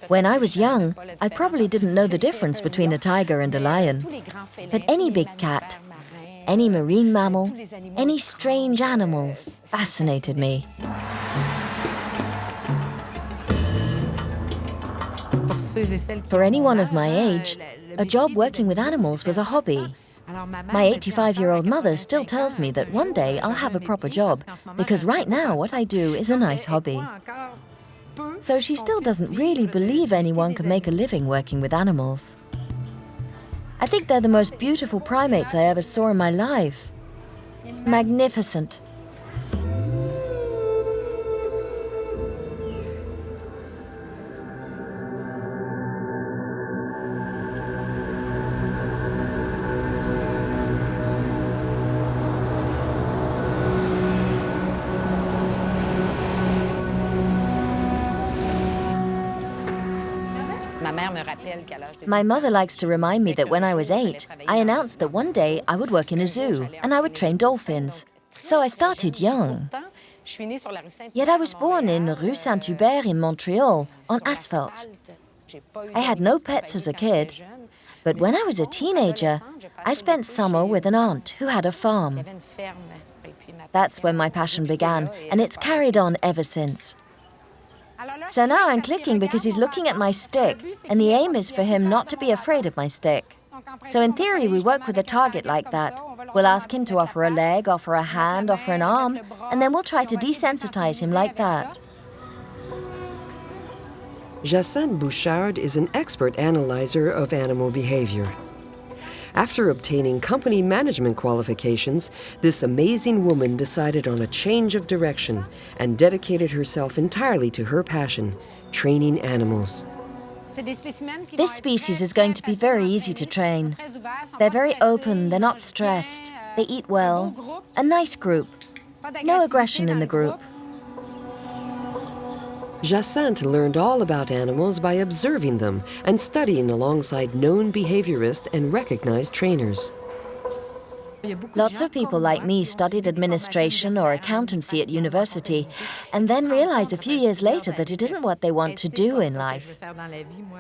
When I was young, I probably didn't know the difference between a tiger and a lion. But any big cat, any marine mammal, any strange animal fascinated me. For anyone of my age, a job working with animals was a hobby. My 85-year-old mother still tells me that one day I'll have a proper job, because right now what I do is a nice hobby. So she still doesn't really believe anyone can make a living working with animals. I think they're the most beautiful primates I ever saw in my life. Magnificent. My mother likes to remind me that when I was 8, I announced that one day I would work in a zoo and I would train dolphins. So I started young. Yet I was born in Rue Saint-Hubert in Montreal, on asphalt. I had no pets as a kid, but when I was a teenager, I spent summer with an aunt who had a farm. That's when my passion began, and it's carried on ever since. So now I'm clicking because he's looking at my stick, and the aim is for him not to be afraid of my stick. So in theory, we work with a target like that. We'll ask him to offer a leg, offer a hand, offer an arm, and then we'll try to desensitize him like that. Jacinthe Bouchard is an expert analyzer of animal behavior. After obtaining company management qualifications, this amazing woman decided on a change of direction and dedicated herself entirely to her passion, training animals. This species is going to be very easy to train. They're very open, they're not stressed, they eat well, a nice group, no aggression in the group. Jacinthe learned all about animals by observing them and studying alongside known behaviorist and recognized trainers. Lots of people like me studied administration or accountancy at university and then realize a few years later that it isn't what they want to do in life.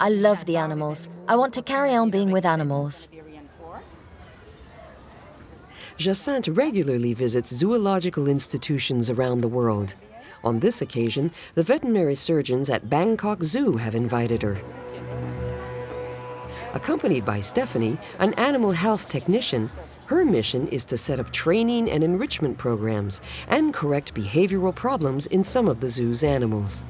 I love the animals. I want to carry on being with animals. Jacinthe regularly visits zoological institutions around the world. On this occasion, the veterinary surgeons at Bangkok Zoo have invited her. Accompanied by Stephanie, an animal health technician, her mission is to set up training and enrichment programs and correct behavioral problems in some of the zoo's animals.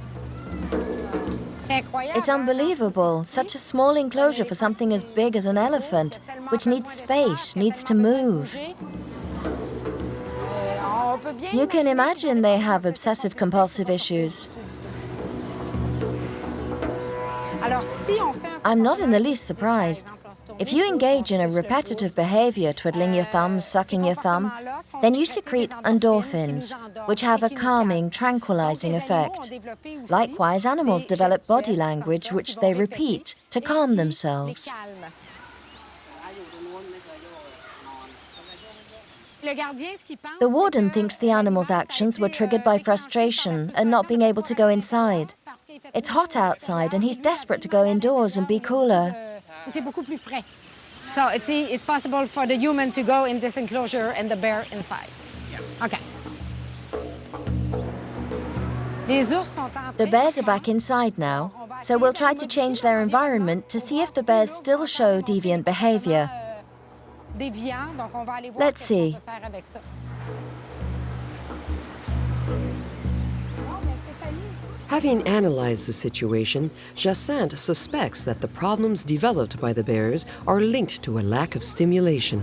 It's unbelievable, such a small enclosure for something as big as an elephant, which needs space, needs to move. You can imagine they have obsessive-compulsive issues. I'm not in the least surprised. If you engage in a repetitive behavior, twiddling your thumb, sucking your thumb, then you secrete endorphins, which have a calming, tranquilizing effect. Likewise, animals develop body language, which they repeat to calm themselves. The warden thinks the animal's actions were triggered by frustration and not being able to go inside. It's hot outside and he's desperate to go indoors and be cooler. So it's possible for the human to go in this enclosure and the bear inside. Okay. The bears are back inside now, so we'll try to change their environment to see if the bears still show deviant behavior. Let's see. Having analyzed the situation, Jacinthe suspects that the problems developed by the bears are linked to a lack of stimulation.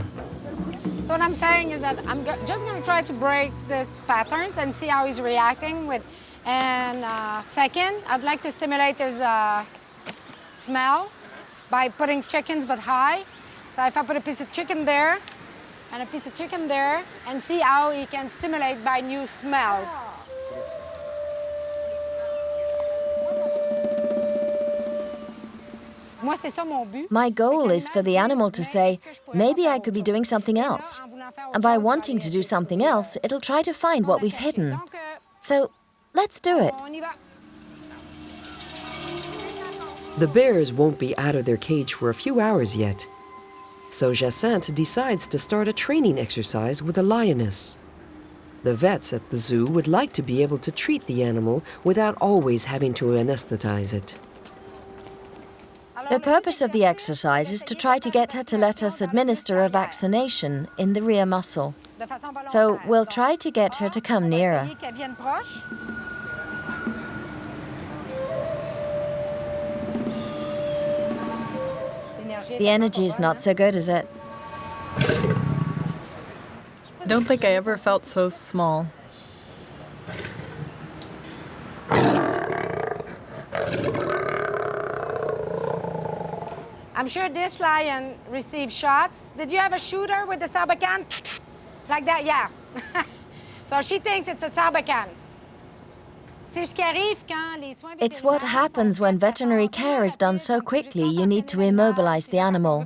So what I'm saying is that I'm just going to try to break these patterns and see how he's reacting with. And second, I'd like to stimulate his smell by putting chickens but high. So if I put a piece of chicken there and a piece of chicken there and see how he can stimulate by new smells. My goal is for the animal to say, maybe I could be doing something else. And by wanting to do something else, it'll try to find what we've hidden. So let's do it. The bears won't be out of their cage for a few hours yet. So Jacinthe decides to start a training exercise with a lioness. The vets at the zoo would like to be able to treat the animal without always having to anesthetize it. The purpose of the exercise is to try to get her to let us administer a vaccination in the rear muscle. So we'll try to get her to come nearer. The energy is not so good, is it? I don't think I ever felt so small. I'm sure this lion received shots. Did you have a shooter with the Sarbacane? Like that, yeah. So she thinks it's a Sarbacane. It's what happens when veterinary care is done so quickly you need to immobilize the animal.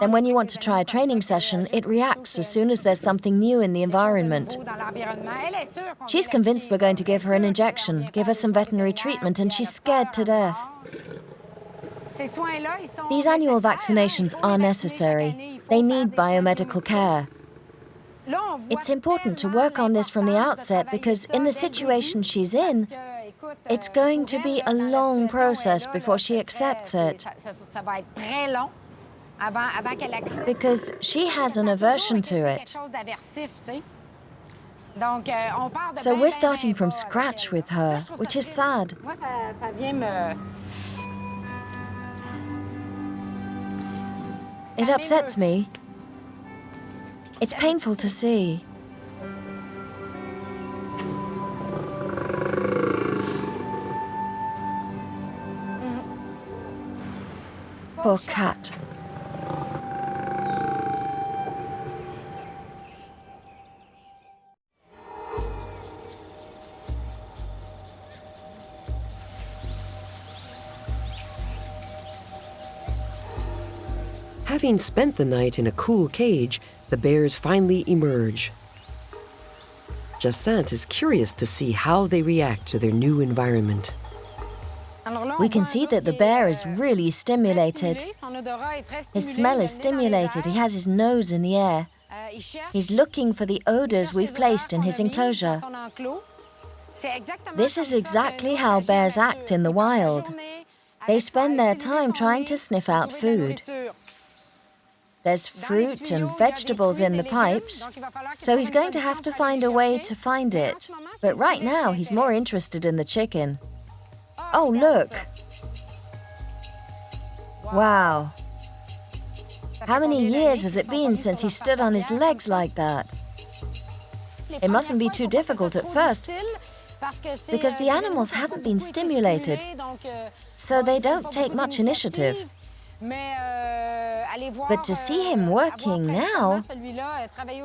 Then when you want to try a training session, it reacts as soon as there's something new in the environment. She's convinced we're going to give her an injection, give her some veterinary treatment, and she's scared to death. These annual vaccinations are necessary. They need biomedical care. It's important to work on this from the outset because in the situation she's in, it's going to be a long process before she accepts it. Because she has an aversion to it. So we're starting from scratch with her, which is sad. It upsets me. It's painful to see. Poor cat. Having spent the night in a cool cage, the bears finally emerge. Jacinthe is curious to see how they react to their new environment. We can see that the bear is really stimulated. His smell is stimulated. He has his nose in the air. He's looking for the odors we've placed in his enclosure. This is exactly how bears act in the wild. They spend their time trying to sniff out food. There's fruit and vegetables in the pipes, so he's going to have to find a way to find it. But right now, he's more interested in the chicken. Oh, look! Wow! How many years has it been since he stood on his legs like that? It mustn't be too difficult at first, because the animals haven't been stimulated, so they don't take much initiative. But to see him working now,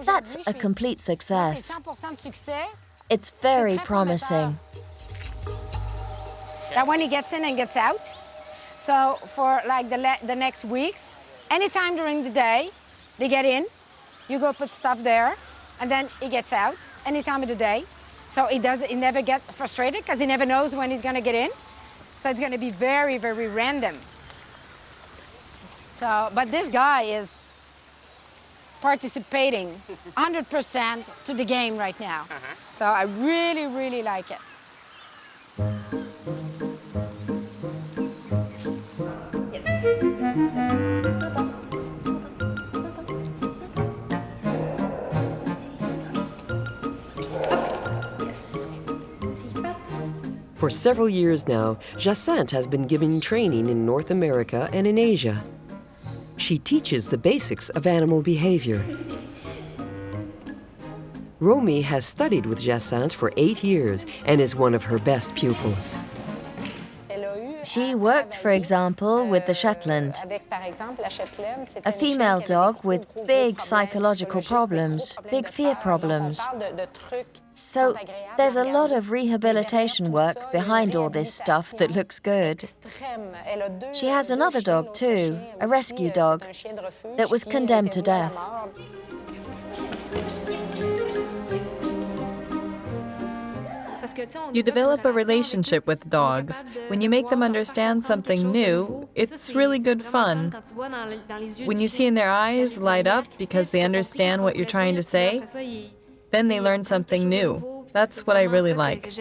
that's a complete success. It's very promising. That when he gets in and gets out, so for like the next weeks, anytime during the day, they get in, you go put stuff there, and then he gets out any time of the day. So he never gets frustrated because he never knows when he's going to get in. So it's going to be very, very random. So, but this guy is participating 100% to the game right now. So I really, really like it. For several years now, Jacinthe has been giving training in North America and in Asia. She teaches the basics of animal behavior. Romy has studied with Jacinthe for 8 years and is one of her best pupils. She worked, for example, with the Shetland, a female dog with big psychological problems, big fear problems. So there's a lot of rehabilitation work behind all this stuff that looks good. She has another dog too, a rescue dog, that was condemned to death. You develop a relationship with dogs. When you make them understand something new, it's really good fun. When you see in their eyes light up because they understand what you're trying to say, then they learn something new. That's what I really like.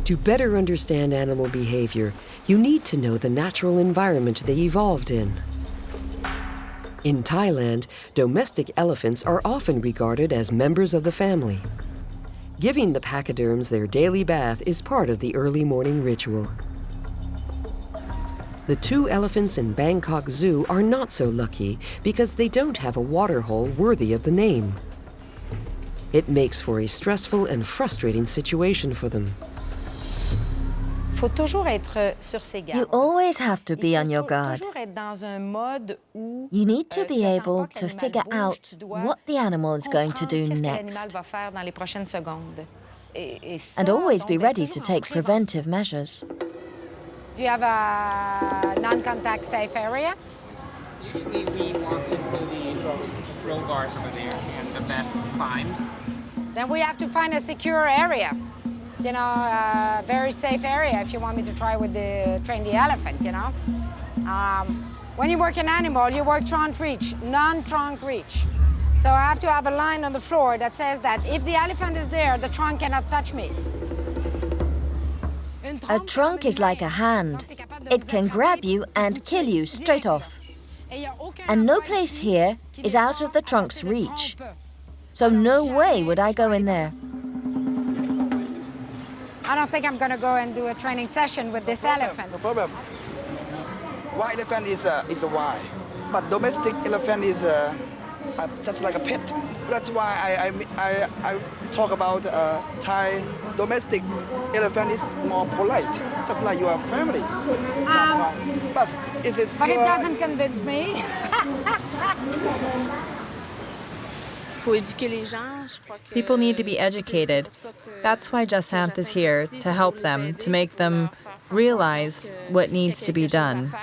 To better understand animal behavior, you need to know the natural environment they evolved in. In Thailand, domestic elephants are often regarded as members of the family. Giving the pachyderms their daily bath is part of the early morning ritual. The 2 elephants in Bangkok Zoo are not so lucky because they don't have a water hole worthy of the name. It makes for a stressful and frustrating situation for them. You always have to be on your guard. You need to be able to figure out what the animal is going to do next. And always be ready to take preventive measures. Do you have a non-contact safe area? Usually we walk into the roll bars over there and the vet climbs. Then we have to find a secure area. You know, a very safe area if you want me to try with train the elephant, you know. When you work an animal, you work trunk reach, non-trunk reach. So I have to have a line on the floor that says that if the elephant is there, the trunk cannot touch me. A trunk is like a hand. It can grab you and kill you straight off. And no place here is out of the trunk's reach. So no way would I go in there. I don't think I'm going to go and do a training session with this elephant. No problem. Wild elephant is a wild, but domestic elephant is just like a pet. That's why I talk about Thai domestic elephant is more polite, just like your family. But it doesn't convince me. People need to be educated. That's why Jacinthe is here, to help them, to make them realize what needs to be done.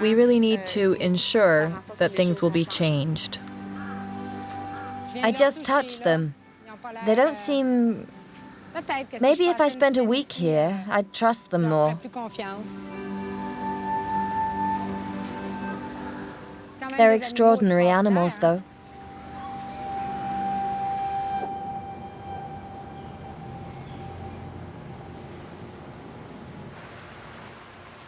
We really need to ensure that things will be changed. I just touched them. They don't seem... Maybe if I spent a week here, I'd trust them more. They're extraordinary animals, though.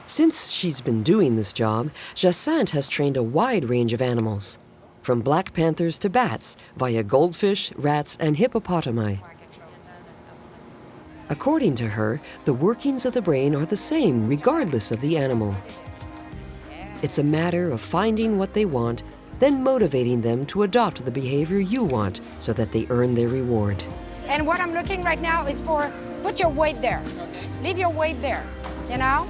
Since she's been doing this job, Jacinthe has trained a wide range of animals, from black panthers to bats, via goldfish, rats, and hippopotami. According to her, the workings of the brain are the same regardless of the animal. It's a matter of finding what they want, then motivating them to adopt the behavior you want so that they earn their reward. And what I'm looking right now is for, put your weight there. Okay. Leave your weight there, you know?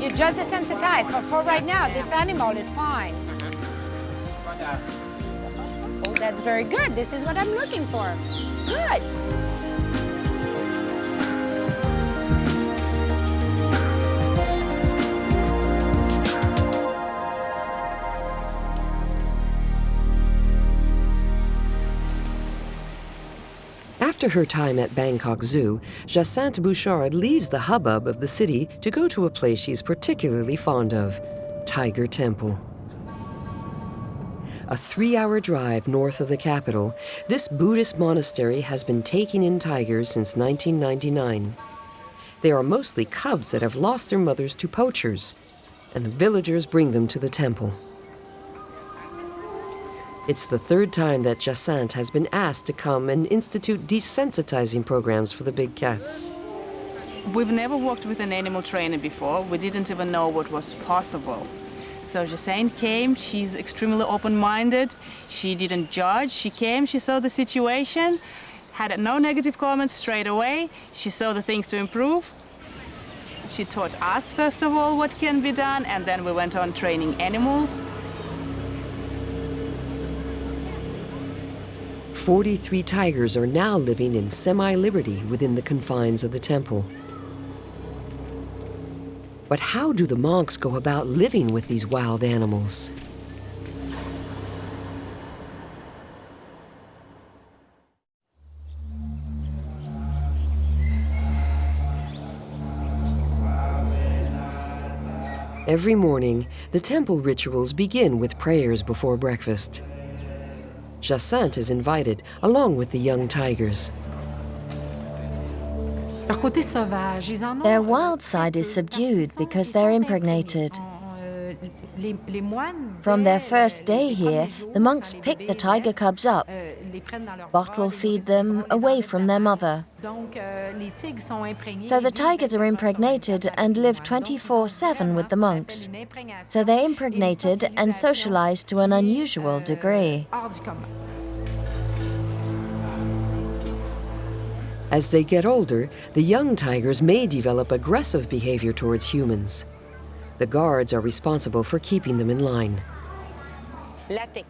You're just desensitized, but for right now, this animal is fine. Oh, that's very good. This is what I'm looking for. Good. After her time at Bangkok Zoo, Jacinthe Bouchard leaves the hubbub of the city to go to a place she's particularly fond of, Tiger Temple. A 3-hour drive north of the capital, this Buddhist monastery has been taking in tigers since 1999. They are mostly cubs that have lost their mothers to poachers, and the villagers bring them to the temple. It's the 3rd time that Jacinthe has been asked to come and institute desensitizing programs for the big cats. We've never worked with an animal trainer before. We didn't even know what was possible. So Jacinthe came, she's extremely open-minded. She didn't judge. She came, she saw the situation, had no negative comments straight away. She saw the things to improve. She taught us, first of all, what can be done, and then we went on training animals. 43 tigers are now living in semi-liberty within the confines of the temple. But how do the monks go about living with these wild animals? Every morning, the temple rituals begin with prayers before breakfast. Jacinthe is invited, along with the young tigers. Their wild side is subdued because they're impregnated. From their first day here, the monks pick the tiger cubs up, bottle feed them away from their mother. So the tigers are impregnated and live 24/7 with the monks. So they're impregnated and socialized to an unusual degree. As they get older, the young tigers may develop aggressive behavior towards humans. The guards are responsible for keeping them in line.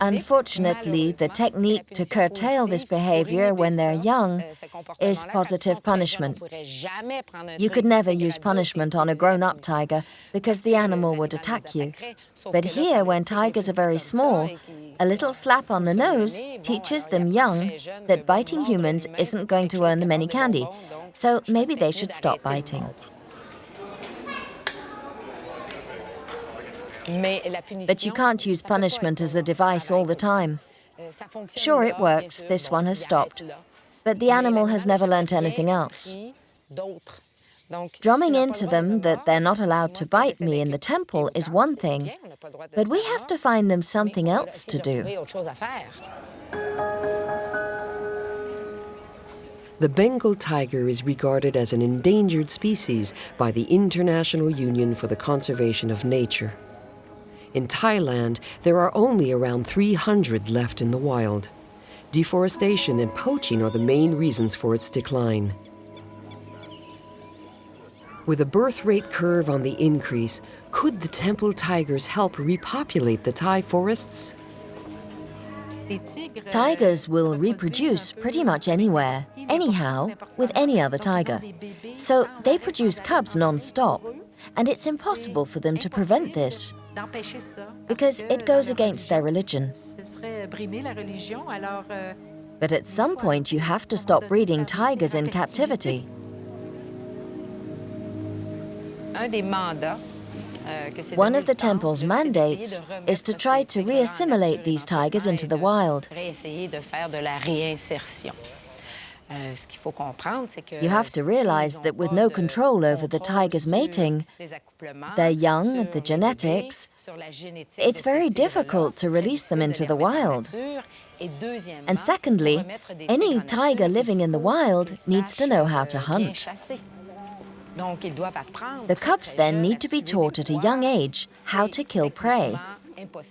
Unfortunately, the technique to curtail this behavior when they're young is positive punishment. You could never use punishment on a grown-up tiger because the animal would attack you. But here, when tigers are very small, a little slap on the nose teaches them young that biting humans isn't going to earn them any candy. So maybe they should stop biting. But you can't use punishment as a device all the time. Sure, it works, this one has stopped. But the animal has never learnt anything else. Drumming into them that they're not allowed to bite me in the temple is one thing, but we have to find them something else to do. The Bengal tiger is regarded as an endangered species by the International Union for the Conservation of Nature. In Thailand, there are only around 300 left in the wild. Deforestation and poaching are the main reasons for its decline. With a birth rate curve on the increase, could the temple tigers help repopulate the Thai forests? Tigers will reproduce pretty much anywhere, anyhow, with any other tiger. So they produce cubs non-stop, and it's impossible for them to prevent this, because it goes against their religion. But at some point you have to stop breeding tigers in captivity. One of the temple's mandates is to try to re-assimilate these tigers into the wild. You have to realize that with no control over the tiger's mating, their young, the genetics, it's very difficult to release them into the wild. And secondly, any tiger living in the wild needs to know how to hunt. The cubs then need to be taught at a young age how to kill prey,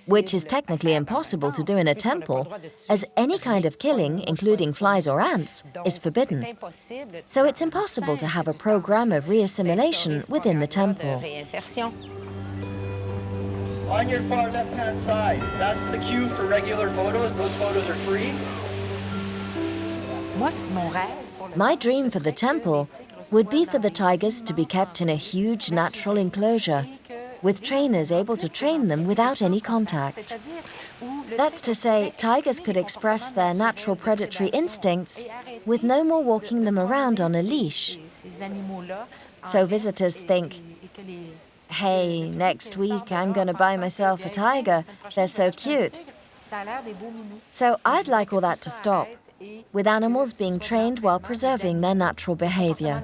which is technically impossible to do in a temple, as any kind of killing, including flies or ants, is forbidden. So it's impossible to have a program of re-assimilation within the temple. On your far left-hand side, that's the queue for regular photos. Those photos are free. My dream for the temple would be for the tigers to be kept in a huge natural enclosure, with trainers able to train them without any contact. That's to say, tigers could express their natural predatory instincts with no more walking them around on a leash. So visitors think, hey, next week I'm going to buy myself a tiger. They're so cute. So I'd like all that to stop, with animals being trained while preserving their natural behavior.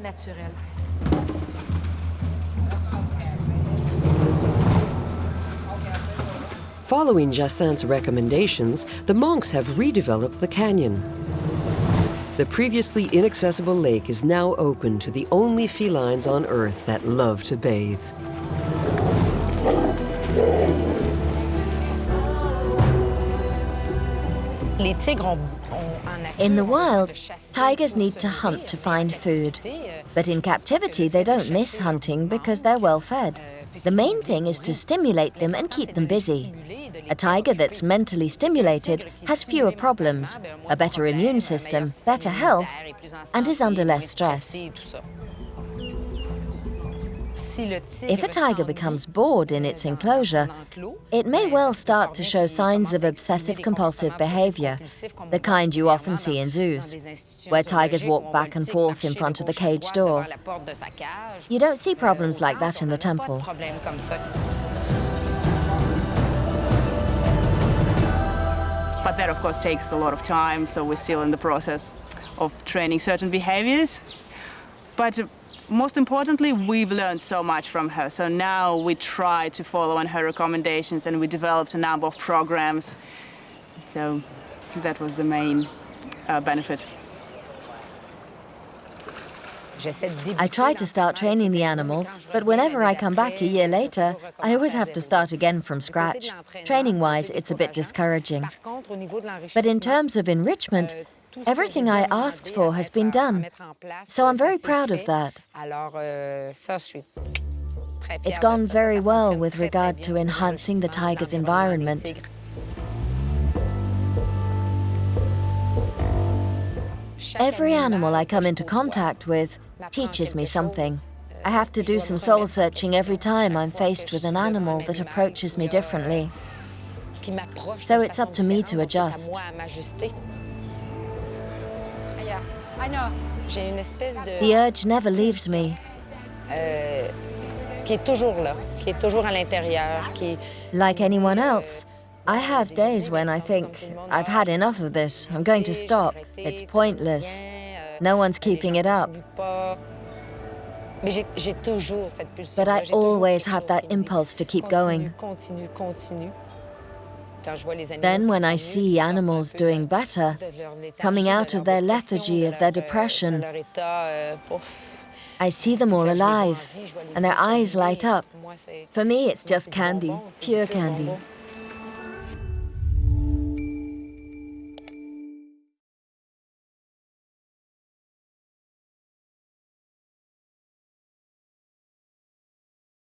Following Jacinthe's recommendations, the monks have redeveloped the canyon. The previously inaccessible lake is now open to the only felines on Earth that love to bathe. In the wild, tigers need to hunt to find food. But in captivity, they don't miss hunting because they're well fed. The main thing is to stimulate them and keep them busy. A tiger that's mentally stimulated has fewer problems, a better immune system, better health, and is under less stress. If a tiger becomes bored in its enclosure, it may well start to show signs of obsessive-compulsive behavior, the kind you often see in zoos, where tigers walk back and forth in front of the cage door. You don't see problems like that in the temple. But that, of course, takes a lot of time, so we're still in the process of training certain behaviors. But most importantly, we've learned so much from her. So now we try to follow on her recommendations, and we developed a number of programs. So that was the main benefit. I try to start training the animals, but whenever I come back a year later, I always have to start again from scratch. Training-wise, it's a bit discouraging. But in terms of enrichment, everything I asked for has been done, so I'm very proud of that. It's gone very well with regard to enhancing the tiger's environment. Every animal I come into contact with teaches me something. I have to do some soul-searching every time I'm faced with an animal that approaches me differently. So it's up to me to adjust. The urge never leaves me. Like anyone else, I have days when I think, I've had enough of this, I'm going to stop, it's pointless, no one's keeping it up. But I always have that impulse to keep going. Then when I see animals doing better, coming out of their lethargy, of their depression, I see them all alive, and their eyes light up. For me, it's just candy, pure candy.